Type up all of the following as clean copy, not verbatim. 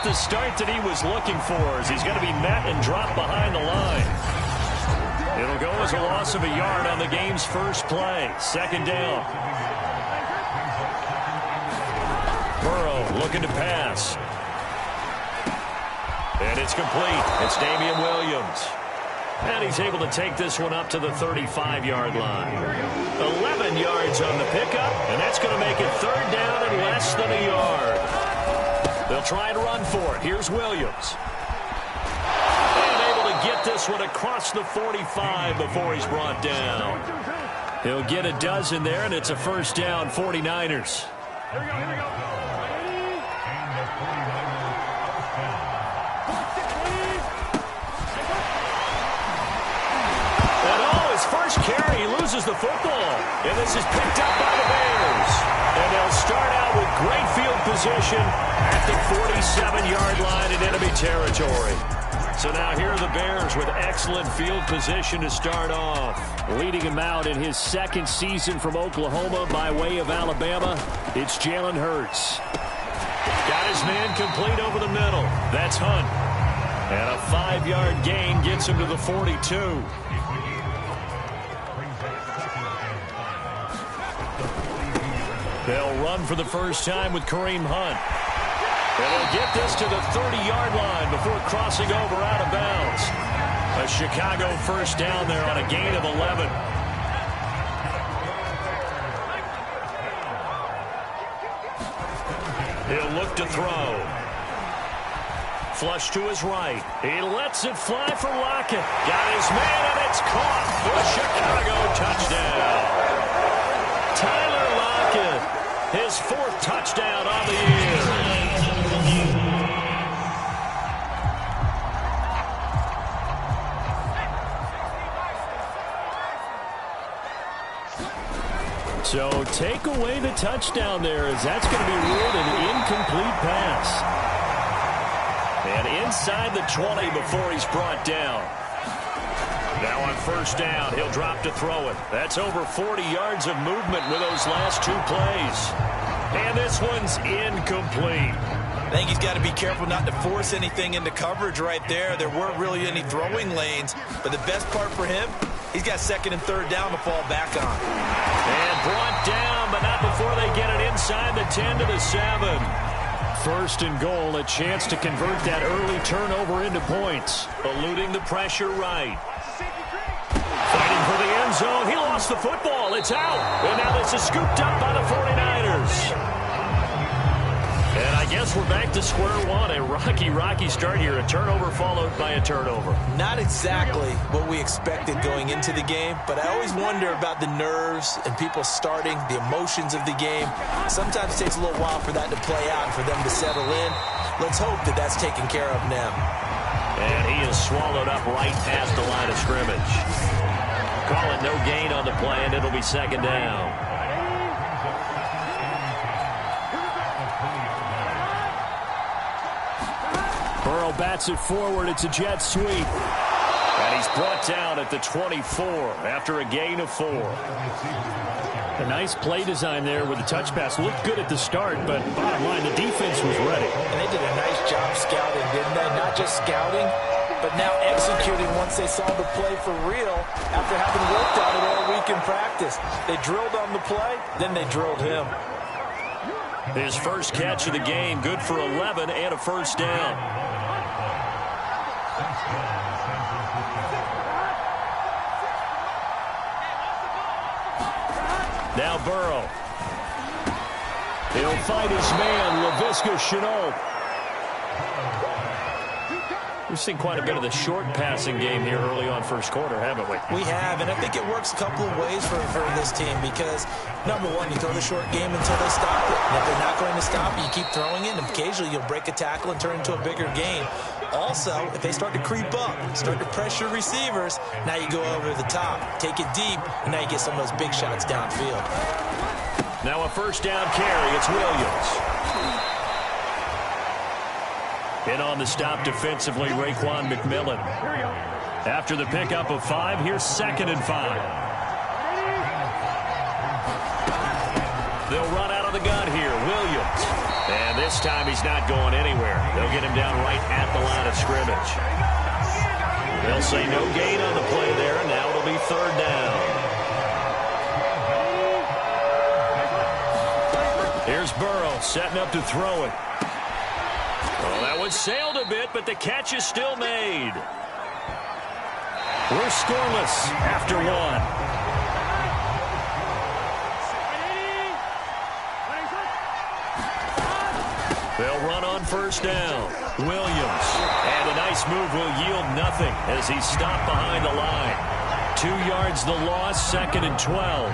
get the start that he was looking for as he's going to be met and dropped behind the line. It'll go as a loss of a yard on the game's first play. Second down. Burrow looking to pass. And it's complete. It's Damian Williams. And he's able to take this one up to the 35-yard line. 11 yards on the pickup, and that's going to make it third down and less than a yard. They'll try and run for it. Here's Williams. And able to get this one across the 45 before he's brought down. He'll get a dozen there, and it's a first down, 49ers. Here we go. First carry, he loses the football. And this is picked up by the Bears. And they'll start out with great field position at the 47-yard line in enemy territory. So now here are the Bears with excellent field position to start off. Leading him out in his second season from Oklahoma by way of Alabama, it's Jalen Hurts. Got his man complete over the middle. That's Hunt. And a 5-yard gain gets him to the 42. They'll run for the first time with Kareem Hunt. And they'll get this to the 30-yard line before crossing over out of bounds. A Chicago first down there on a gain of 11. He'll look to throw. Flush to his right. He lets it fly for Lockett. Got his man, and it's caught for a Chicago touchdown. Tyler Lockett, his fourth touchdown on the year. So take away the touchdown there, as that's going to be ruled an incomplete pass. And inside the 20 before he's brought down. Now on first down, he'll drop to throw it. That's over 40 yards of movement with those last two plays. And this one's incomplete. I think he's got to be careful not to force anything into coverage right there. There weren't really any throwing lanes. But the best part for him, he's got second and third down to fall back on. And brought down, but not before they get it inside the 10 to the 7. First and goal, a chance to convert that early turnover into points. Eluding the pressure right. Fighting for the end zone. He lost the football. It's out. And now this is scooped up by the 49ers. And I guess we're back to square one. A rocky start here. A turnover followed by a turnover. Not exactly what we expected going into the game, but I always wonder about the nerves and people starting, the emotions of the game. Sometimes it takes a little while for that to play out and for them to settle in. Let's hope that that's taken care of now. And he is swallowed up right past the line of scrimmage. Call it no gain on the play, and it'll be second down. Burrow bats it forward. It's a jet sweep. And he's brought down at the 24 after a gain of 4. A nice play design there with the touch pass. Looked good at the start, but bottom line, the defense was ready. And they did a nice job scouting, didn't they? Not just scouting, but now executing once they saw the play for real after having worked on it all week in practice. They drilled on the play, then they drilled him. His first catch of the game, good for 11 and a first down. Now Burrow. He'll find his man, Laviska Shenault. We've seen quite a bit of the short passing game here early on first quarter, haven't we? We have, and I think it works a couple of ways for this team because, number one, you throw the short game until they stop it. And if they're not going to stop it, you keep throwing it, and occasionally you'll break a tackle and turn into a bigger gain. Also, if they start to creep up, start to pressure receivers, now you go over the top, take it deep, and now you get some of those big shots downfield. Now a first down carry, it's Williams. In on the stop defensively, Raekwon McMillan. After the pickup of 5, here's second and 5. They'll run out of the gun here. Williams. And this time he's not going anywhere. They'll get him down right at the line of scrimmage. They'll say no gain on the play there, and now it'll be third down. Here's Burrow setting up to throw it. Well, that one sailed a bit, but the catch is still made. We're scoreless after one. They'll run on first down. Williams. And a nice move will yield nothing as he's stopped behind the line. 2 yards the loss, 2nd and 12.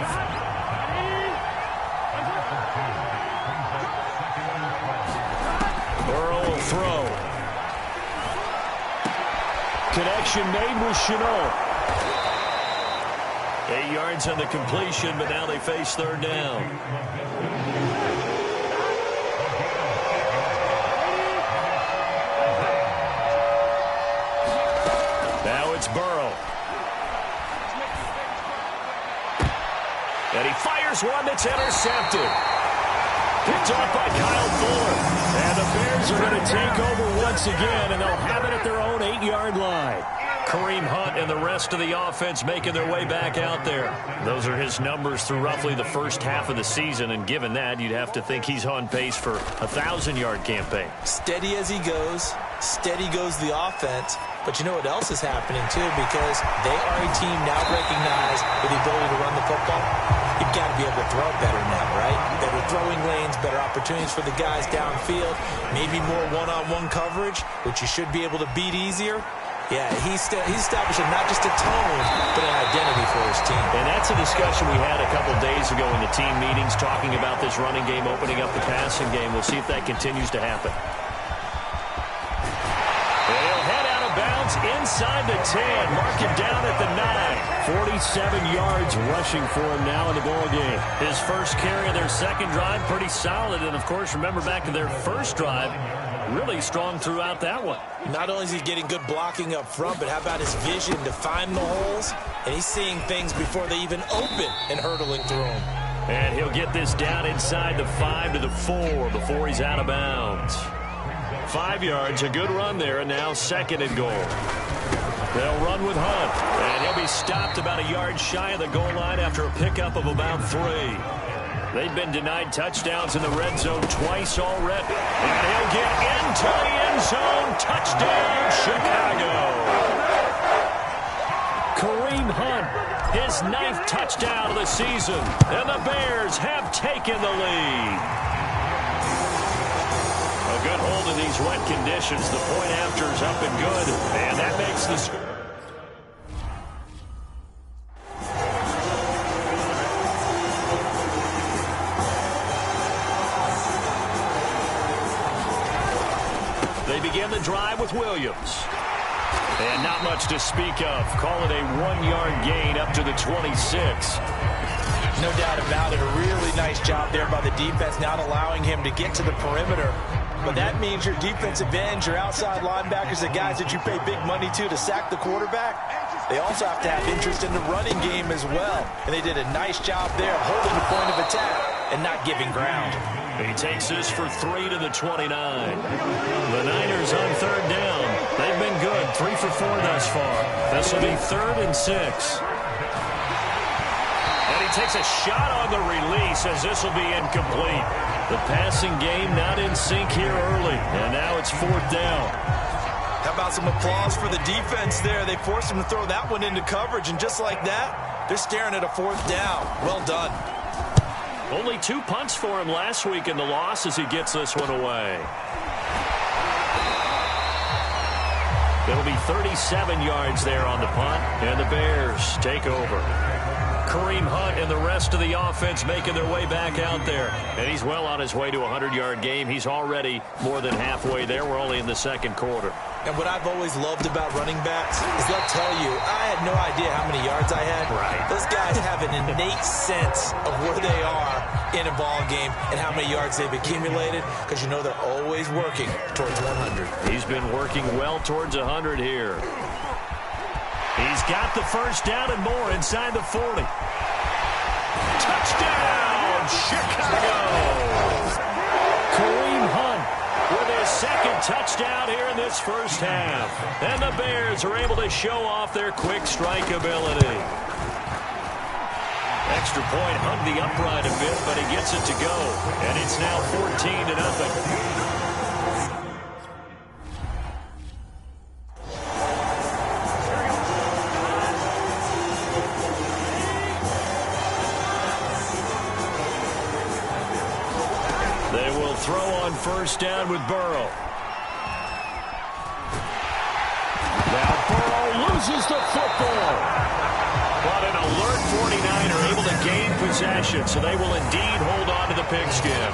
Burrow will throw. Connection made with Shenault. 8 yards on the completion, but now they face third down. Now it's Burrow. And he fires one that's intercepted. Picked off by Kyle Fuller. And the Bears are going to take over once again, and they'll have it at their own 8-yard line. Kareem Hunt and the rest of the offense making their way back out there. Those are his numbers through roughly the first half of the season, and given that, you'd have to think he's on pace for a 1,000-yard campaign. Steady as he goes. Steady goes the offense. But you know what else is happening, too, because they are a team now recognized with the ability to run the football. You've got to be able to throw better now, right? Better throwing lanes, better opportunities for the guys downfield, maybe more one-on-one coverage, which you should be able to beat easier. Yeah, he's establishing not just a tone, but an identity for his team. And that's a discussion we had a couple days ago in the team meetings, talking about this running game opening up the passing game. We'll see if that continues to happen. And he'll head out of bounds inside the 10. Mark him down at the 9. 47 yards rushing for him now in the ball game. His first carry of their second drive, pretty solid. And, of course, remember back to their first drive, really strong throughout that one. Not only is he getting good blocking up front, but how about his vision to find the holes? And he's seeing things before they even open and hurdling through them. And he'll get this down inside the 5 to the 4 before he's out of bounds. 5 yards, a good run there, and now 2nd and goal. They'll run with Hunt, and he'll be stopped about a yard shy of the goal line after a pickup of about 3. They've been denied touchdowns in the red zone twice already. And he'll get into the end zone. Touchdown, Chicago. Kareem Hunt, his 9th touchdown of the season. And the Bears have taken the lead. A good hold in these wet conditions. The point after is up and good. And that makes the score. They begin the drive with Williams. And not much to speak of. Call it a 1-yard gain up to the 26. No doubt about it. A really nice job there by the defense, not allowing him to get to the perimeter. But that means your defensive ends, your outside linebackers, the guys that you pay big money to sack the quarterback, they also have to have interest in the running game as well. And they did a nice job there holding the point of attack and not giving ground. He takes this for 3 to the 29. The Niners on third down. They've been good, 3 for 4 thus far. This will be 3rd and 6. And he takes a shot on the release as this will be incomplete. The passing game not in sync here early. And now it's 4th down. How about some applause for the defense there? They forced him to throw that one into coverage, and just like that, they're staring at a 4th down. Well done. Only 2 punts for him last week in the loss as he gets this one away. It'll be 37 yards there on the punt, and the Bears take over. Kareem Hunt and the rest of the offense making their way back out there. And he's well on his way to a 100-yard game. He's already more than halfway there. We're only in the 2nd quarter. And what I've always loved about running backs is they'll tell you, I had no idea how many yards I had. Right. Those guys have an innate sense of where they are in a ball game and how many yards they've accumulated, because you know they're always working towards 100. He's been working well towards 100 here. He's got the first down and more inside the 40. Touchdown, Chicago! Kareem second touchdown here in this first half. And the Bears are able to show off their quick strike ability. Extra point hung the upright a bit, but he gets it to go. And it's now 14-0. They will throw on first down with Burrow. Now Burrow loses the football. But an alert 49er able to gain possession, so they will indeed hold on to the pigskin.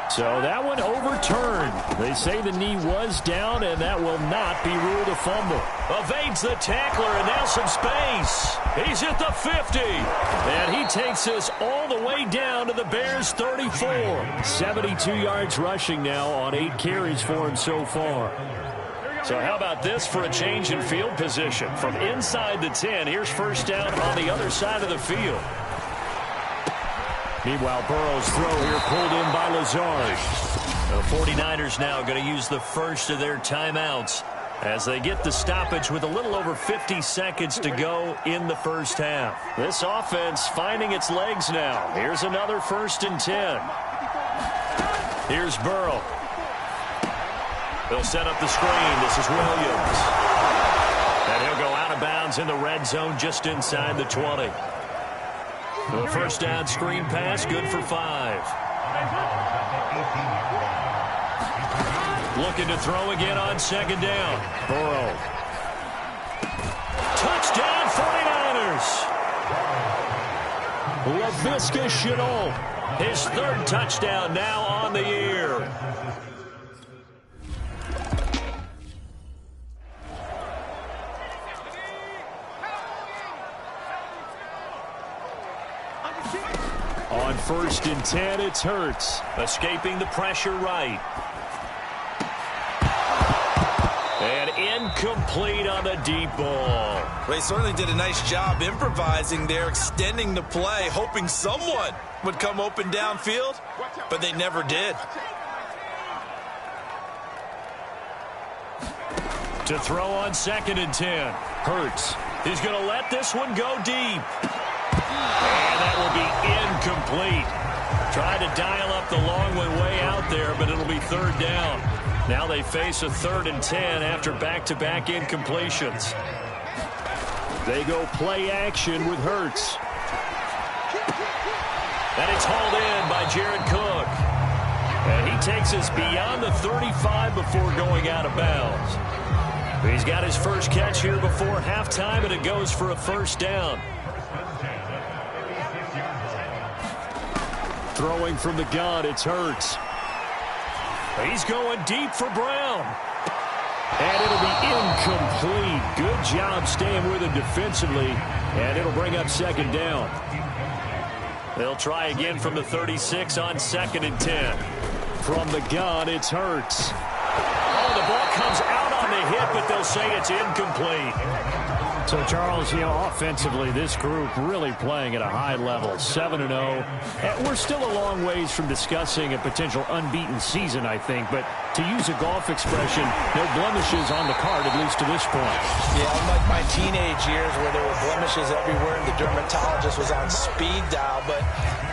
So that one overturned. They say the knee was down, and that will not be ruled a fumble. Evades the tackler, and now some space. He's at the 50. And he takes us all the way down to the Bears' 34. 72 yards rushing now on 8 carries for him so far. So how about this for a change in field position? From inside the 10, here's first down on the other side of the field. Meanwhile, Burrow's throw here pulled in by Lazard. The 49ers now going to use the first of their timeouts as they get the stoppage with a little over 50 seconds to go in the first half. This offense finding its legs now. Here's another 1st and 10. Here's Burrow. They'll set up the screen. This is Williams. And he'll go out of bounds in the red zone just inside the 20. The first down screen pass, good for 5. Looking to throw again on second down. Burrow. Touchdown 49ers. Laviska Shenault. His 3rd touchdown now on the year. On 1st and 10, it's Hurts. Escaping the pressure right. And incomplete on the deep ball. They certainly did a nice job improvising there, extending the play, hoping someone would come open downfield, but they never did. To throw on 2nd and 10. Hurts. He's going to let this one go deep. And that will be incomplete. Tried to dial up the long one way out there, but it'll be 3rd down. Now they face a 3rd and 10 after back-to-back incompletions. They go play action with Hurts. And it's hauled in by Jared Cook. And he takes us beyond the 35 before going out of bounds. He's got his first catch here before halftime, and it goes for a 1st down. Throwing from the gun, it's Hurts. He's going deep for Brown. And it'll be incomplete. Good job staying with him defensively, and it'll bring up 2nd down. They'll try again from the 36 on 2nd and 10. From the gun, it's Hurts. Oh, the ball comes out on the hit, but they'll say it's incomplete. So, Charles, offensively, this group really playing at a high level, 7-0. And we're still a long ways from discussing a potential unbeaten season, I think. But to use a golf expression, no blemishes on the card, at least to this point. Yeah, unlike my teenage years where there were blemishes everywhere and the dermatologist was on speed dial. But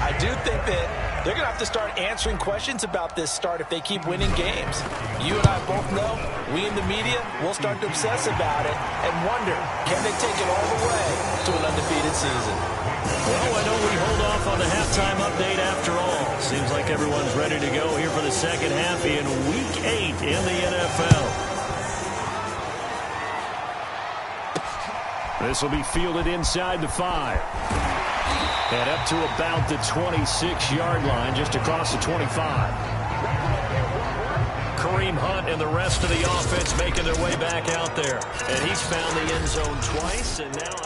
I do think that they're going to have to start answering questions about this start if they keep winning games. You and I both know, we in the media, will start to obsess about it and wonder, can they take it all the way to an undefeated season? Well, I know we hold off on the halftime update after all. Seems like everyone's ready to go here for the second half in Week 8 in the NFL. This will be fielded inside the 5. And up to about the 26-yard line, just across the 25. Kareem Hunt and the rest of the offense making their way back out there. And he's found the end zone twice, and now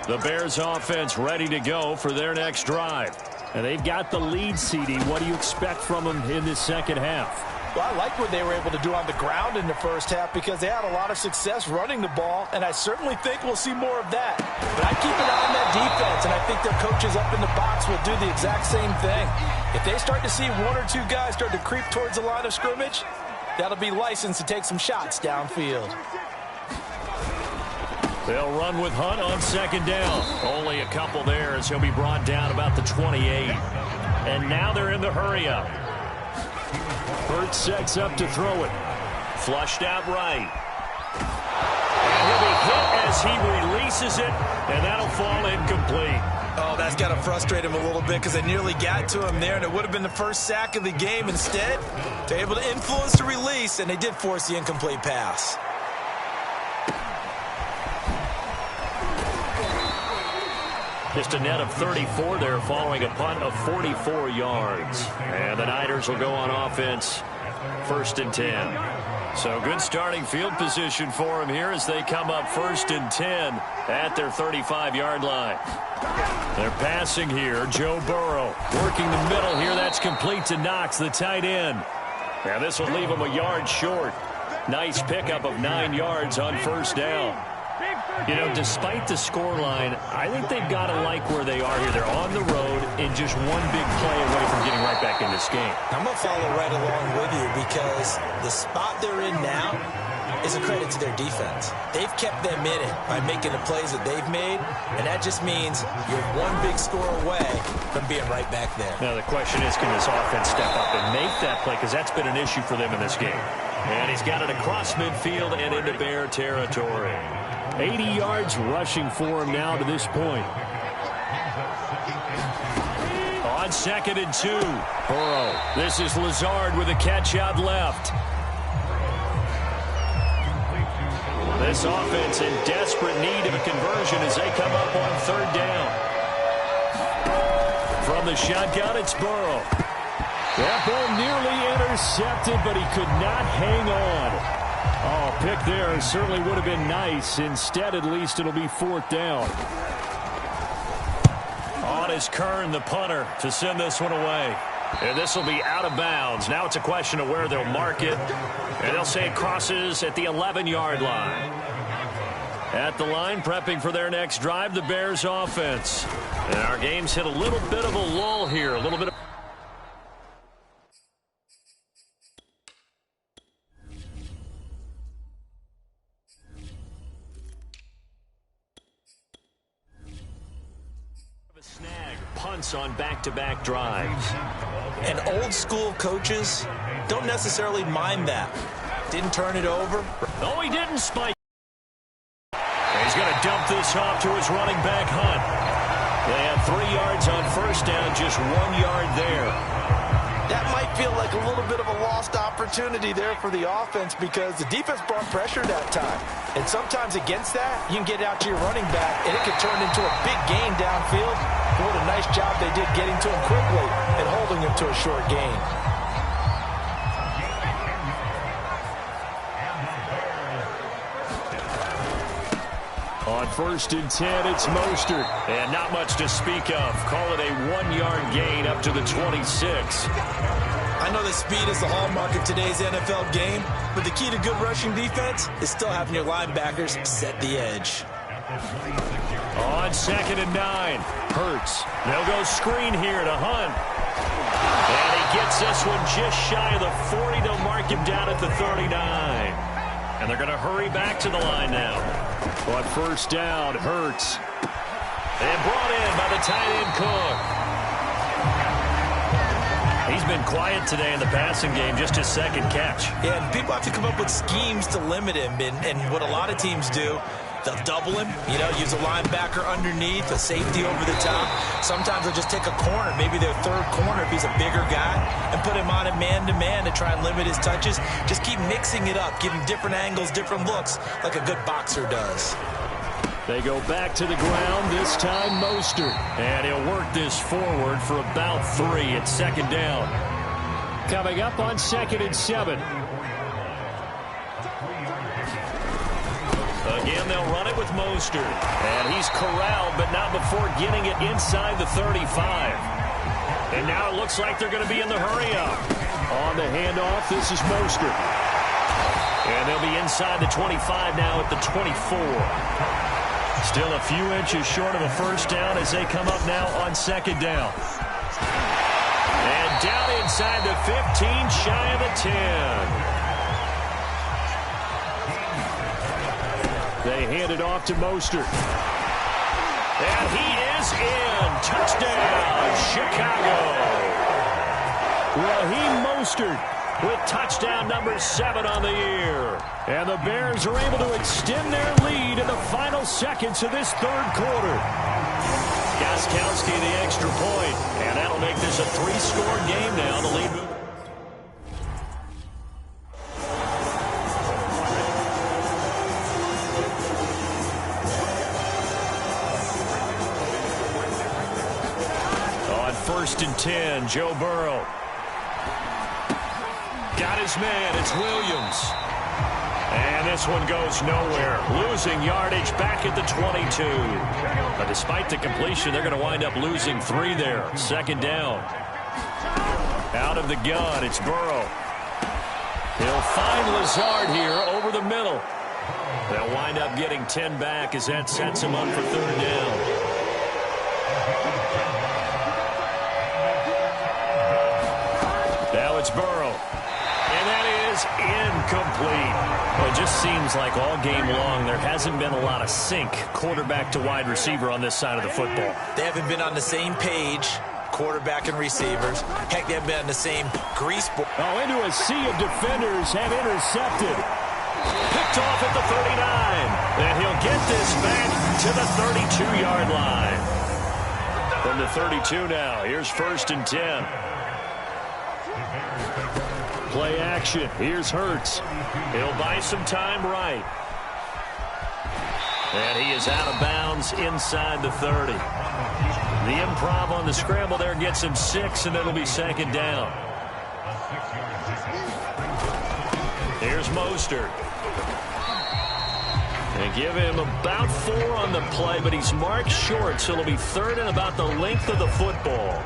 the Bears offense ready to go for their next drive. And they've got the lead, CD. What do you expect from them in this second half? Well, I like what they were able to do on the ground in the first half because they had a lot of success running the ball, and I certainly think we'll see more of that. But I keep an eye on that defense, and I think their coaches up in the box will do the exact same thing. If they start to see one or two guys start to creep towards the line of scrimmage, that'll be licensed to take some shots downfield. They'll run with Hunt on second down. Only a couple there as he'll be brought down about the 28. And now they're in the hurry-up. Hurts sets up to throw it. Flushed out right. And he'll be hit as he releases it, and that'll fall incomplete. Oh, that's got to frustrate him a little bit because they nearly got to him there, and it would have been the first sack of the game. Instead, they're able to influence the release, and they did force the incomplete pass. Just a net of 34 there following a punt of 44 yards. And the Niners will go on offense, 1st and 10. So good starting field position for them here as they come up 1st and 10 at their 35-yard line. They're passing here. Joe Burrow working the middle here. That's complete to Knox, the tight end. Now this will leave them a yard short. Nice pickup of 9 yards on 1st down. You know, despite the scoreline, I think they've got to like where they are here. They're on the road and just one big play away from getting right back in this game. I'm going to follow right along with you because the spot they're in now is a credit to their defense. They've kept them in it by making the plays that they've made, and that just means you're one big score away from being right back there. Now the question is, can this offense step up and make that play? Because that's been an issue for them in this game. And he's got it across midfield and into Bear territory. 80 yards rushing for him now to this point. On 2nd and 2, Burrow. This is Lazard with a catch out left. This offense in desperate need of a conversion as they come up on 3rd down. From the shotgun, it's Burrow. That ball nearly intercepted, but he could not hang on. Oh, pick there certainly would have been nice. Instead, at least, it'll be 4th down. On is Kern, the punter, to send this one away. And this will be out of bounds. Now it's a question of where they'll mark it. And they'll say it crosses at the 11-yard line. At the line, prepping for their next drive, the Bears offense. And our game's hit a little bit of a lull here. A little bit of punts on back-to-back drives. And old-school coaches don't necessarily mind that. Didn't turn it over. No, he didn't spike. And he's going to dump this off to his running back, Hunt. They had 3 yards on 1st down, just 1 yard there. That might feel like a little bit of a lost opportunity there for the offense because the defense brought pressure that time. And sometimes against that, you can get out to your running back, and it could turn into a big gain downfield. What a nice job they did getting to him quickly and holding him to a short gain. On 1st and 10, it's Mostert. And not much to speak of. Call it a 1 yard gain up to the 26. I know that speed is the hallmark of today's NFL game, but the key to good rushing defense is still having your linebackers set the edge. On 2nd and 9, Hurts. They'll go screen here to Hunt. And he gets this one just shy of the 40. They'll mark him down at the 39. And they're going to hurry back to the line now. On 1st down, Hurts. And brought in by the tight end Cook. He's been quiet today in the passing game, just his 2nd catch. Yeah, and people have to come up with schemes to limit him. And what a lot of teams do, they'll double him, use a linebacker underneath, a safety over the top. Sometimes they'll just take a corner, maybe their 3rd corner if he's a bigger guy, and put him on a man-to-man to try and limit his touches. Just keep mixing it up, give him different angles, different looks, like a good boxer does. They go back to the ground, this time Mostert. And he'll work this forward for about 3 at 2nd down. Coming up on 2nd and 7. Again, they'll run it with Mostert. And he's corralled, but not before getting it inside the 35. And now it looks like they're going to be in the hurry-up. On the handoff, this is Mostert. And they'll be inside the 25 now at the 24. Still a few inches short of a first down as they come up now on second down. And down inside the 15, shy of the 10. They hand it off to Mostert. And he is in. Touchdown, Chicago. Raheem Mostert with touchdown number 7 on the year. And the Bears are able to extend their lead in the final seconds of this third quarter. Gostkowski the extra point, and that'll make this a 3-score game now. The lead moves. On 1st and 10, Joe Burrow. Got his man, it's Williams. And this one goes nowhere. Losing yardage back at the 22. But despite the completion, they're going to wind up losing 3 there. Second down. Out of the gun, it's Burrow. He'll find Lazard here over the middle. They'll wind up getting 10 back as that sets him up for third down. Now it's Burrow. And that is incomplete. Well, it just seems like all game long there hasn't been a lot of sync quarterback to wide receiver on this side of the football. They haven't been on the same page, quarterback and receivers. Heck, they haven't been on the same grease board. Oh, into a sea of defenders have intercepted. Picked off at the 39. And he'll get this back to the 32-yard line. From the 32 now, here's 1st and 10. Play action. Here's Hurts. He'll buy some time right. And he is out of bounds inside the 30. The improv on the scramble there gets him 6, and it'll be second down. Here's Mostert. They give him about 4 on the play, but he's marked short, so it'll be 3rd and about the length of the football.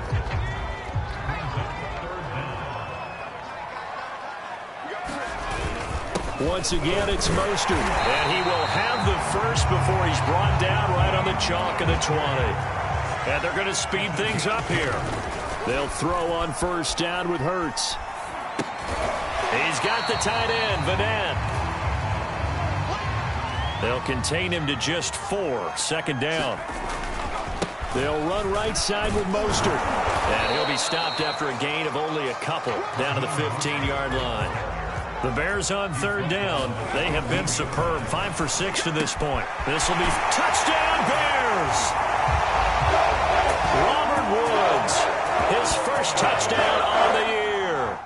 Once again, it's Mostert. And he will have the first before he's brought down right on the chalk of the 20. And they're going to speed things up here. They'll throw on first down with Hurts. He's got the tight end, Vanette. They'll contain him to just 4. Second down. They'll run right side with Mostert. And he'll be stopped after a gain of only a couple down to the 15-yard line. The Bears on third down. They have been superb. 5 for 6 to this point. This will be touchdown Bears. Robert Woods, his first touchdown on the year.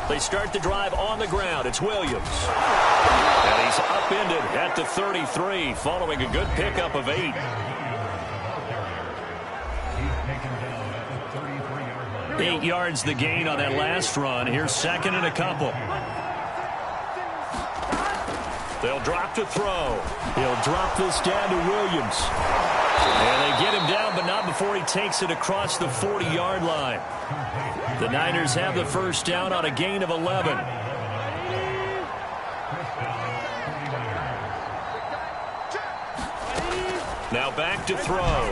They start the drive on the ground. It's Williams. And he's upended at the 33 following a good pickup of 8. 8 yards the gain on that last run. Here's second and a couple. They'll drop to throw. He'll drop this down to Williams. And they get him down, but not before he takes it across the 40-yard line. The Niners have the first down on a gain of 11. Now back to throw.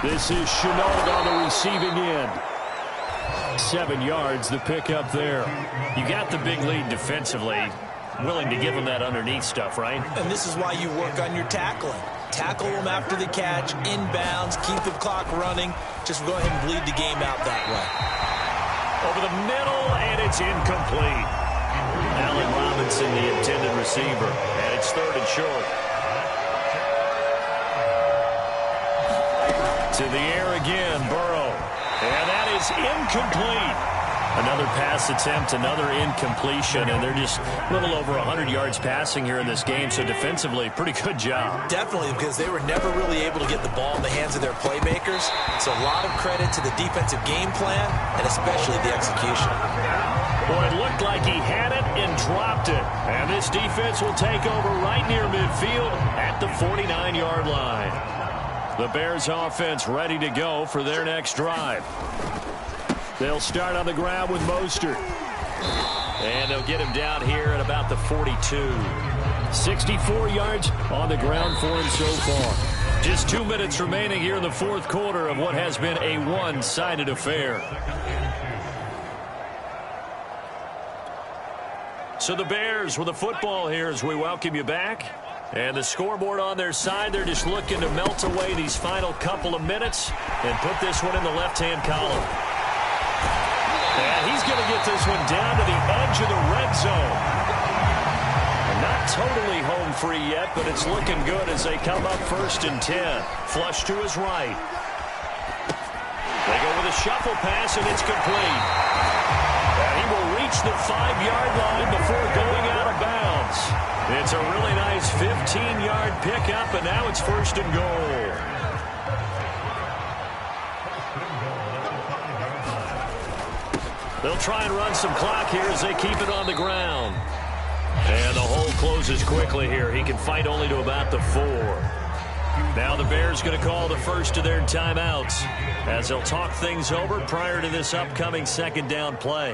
This is Shenault on the receiving end. 7 yards, the pickup there. You got the big lead defensively. Willing to give him that underneath stuff, right? And this is why you work on your tackling. Tackle them after the catch, inbounds, keep the clock running. Just go ahead and bleed the game out that way. Over the middle, and it's incomplete. Allen Robinson, the intended receiver, and it's third and short. To the air again, Burrow. And that is incomplete. Another pass attempt, another incompletion, and they're just a little over 100 yards passing here in this game, so defensively, pretty good job. Definitely, because they were never really able to get the ball in the hands of their playmakers, so a lot of credit to the defensive game plan, and especially the execution. Well, it looked like he had it and dropped it, and this defense will take over right near midfield at the 49-yard line. The Bears offense ready to go for their next drive. They'll start on the ground with Mostert. And they'll get him down here at about the 42. 64 yards on the ground for him so far. Just 2 minutes remaining here in the fourth quarter of what has been a one-sided affair. So the Bears with the football here as we welcome you back. And the scoreboard on their side, they're just looking to melt away these final couple of minutes and put this one in the left-hand column. And he's going to get this one down to the edge of the red zone. Not totally home free yet, but it's looking good as they come up 1st and 10. Flush to his right. They go with a shuffle pass, and it's complete. And he will reach the 5-yard line before going out of bounds. It's a really nice 15-yard pickup, and now it's 1st and goal. They'll try and run some clock here as they keep it on the ground. And the hole closes quickly here. He can fight only to about the 4. Now the Bears going to call the first of their timeouts as they'll talk things over prior to this upcoming second down play.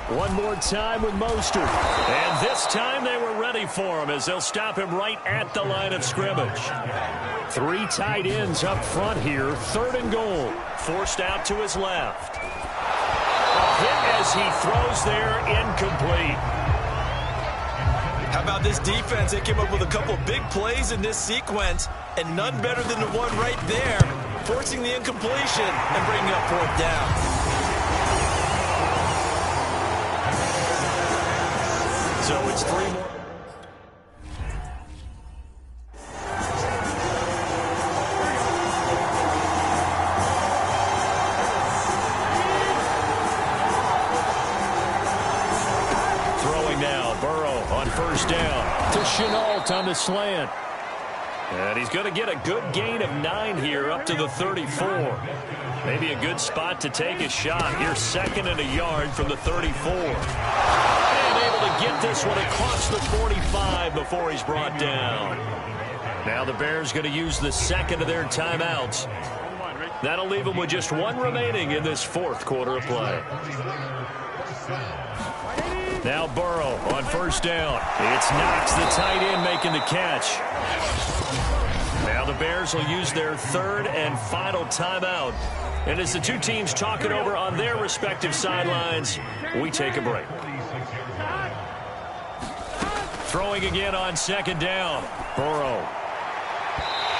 One more time with Mostert. And this time they were ready for him as they'll stop him right at the line of scrimmage. 3 tight ends up front here. 3rd and goal. Forced out to his left. Hit as he throws there, incomplete. How about this defense? They came up with a couple big plays in this sequence, and none better than the one right there, forcing the incompletion and bringing up 4th down. So it's 3 more. First down to Shenault on the slant. And he's going to get a good gain of 9 here up to the 34. Maybe a good spot to take a shot. Here 2nd and a yard from the 34. And able to get this one across the 45 before he's brought down. Now the Bears going to use the 2nd of their timeouts. That'll leave them with just 1 remaining in this 4th quarter of play. Now Burrow on first down. It's Knox, the tight end, making the catch. Now the Bears will use their 3rd and final timeout. And as the two teams talk it over on their respective sidelines, we take a break. Throwing again on 2nd down. Burrow.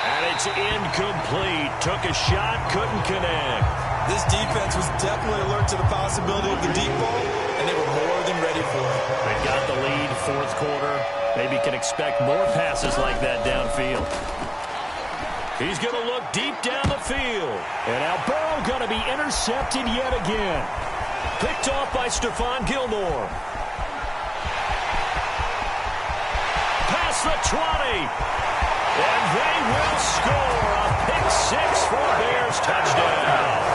And it's incomplete. Took a shot, couldn't connect. This defense was definitely alert to the possibility of the deep ball, and they were more than ready for it. They got the lead, 4th quarter. Maybe can expect more passes like that downfield. He's going to look deep down the field. And now Burrow going to be intercepted yet again. Picked off by Stephon Gilmore. Past the 20. And they will score a pick-6 for a Bears touchdown.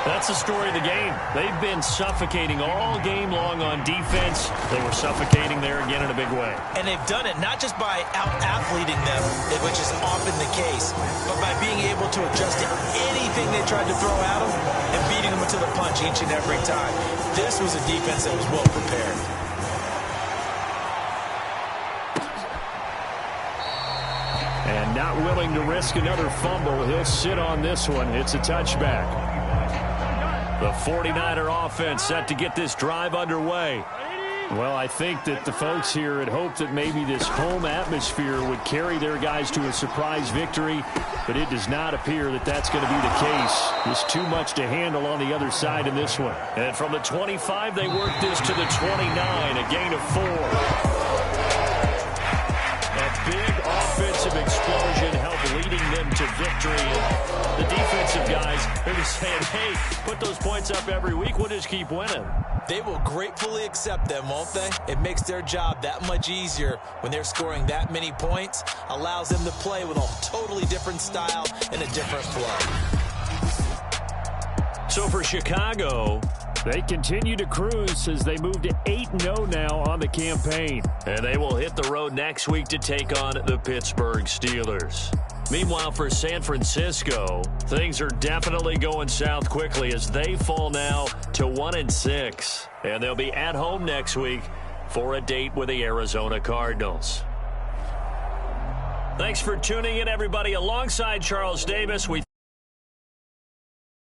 That's the story of the game. They've been suffocating all game long on defense. They were suffocating there again in a big way. And they've done it not just by out-athleting them, which is often the case, but by being able to adjust to anything they tried to throw at them and beating them to the punch each and every time. This was a defense that was well prepared. And not willing to risk another fumble. He'll sit on this one. It's a touchback. The 49er offense set to get this drive underway. Well, I think that the folks here had hoped that maybe this home atmosphere would carry their guys to a surprise victory, but it does not appear that that's going to be the case. There's too much to handle on the other side in this one. And from the 25, they work this to the 29, a gain of 4. That big offensive explosion helped leading them to victory. And the defensive guys, they're just saying, hey, put those points up every week. We'll just keep winning. They will gratefully accept them, won't they? It makes their job that much easier when they're scoring that many points. Allows them to play with a totally different style and a different flow. So for Chicago, they continue to cruise as they move to 8-0 now on the campaign. And they will hit the road next week to take on the Pittsburgh Steelers. Meanwhile, for San Francisco, things are definitely going south quickly as they fall now to 1-6. And they'll be at home next week for a date with the Arizona Cardinals. Thanks for tuning in, everybody. Alongside Charles Davis, we